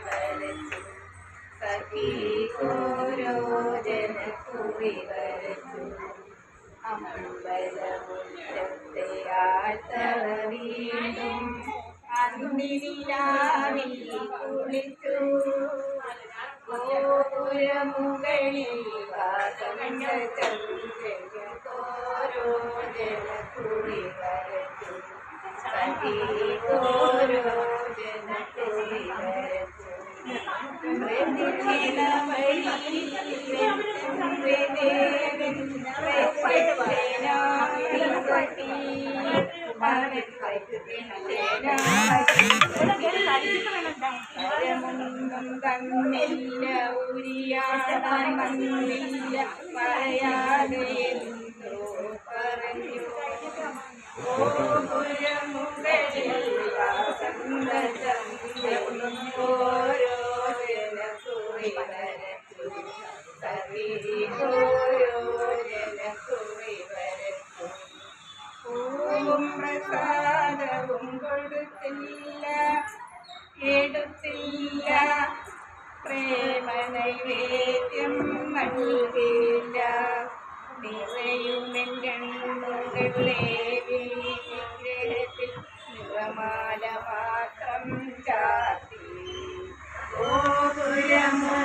വരച്ചു സഖീകോരോ ജനക്കുറി വരച്ചു അമ്പലമുറ്റത്തെ ആർത്തവ വീണ്ടും അന്തിരിലാവിൽ കുളിച്ചു ഗോപുരമുകളിൽ വാസമണ്ട ചന്ദ്രനോരോ ജനക്കുറി വരച്ചു സഖീകോരോ ജനക്കുറി വരച്ചു തന്നില്ല ഉരിയാടാൻ വന്നില്ല പറയാതെ എന്തോ പറഞ്ഞു ഗോപുരമുകളിൽ വാസന്ത ചന്ദ്രൻ ഓരോ ജനക്കുറി വരച്ചു സഖീകോരോ ജനക്കുറി വരച്ചു പൂവും പ്രസാദവും കൊടുത്തില്ല എടുത്തില്ല പ്രേമ നൈവേദ്യം നൽകില്ല നിറയുമെന്നുകളെ വിഗ്രഹത്തിൽ നിറമാല മാത്രം ചാത്തി ഗോപുരമോ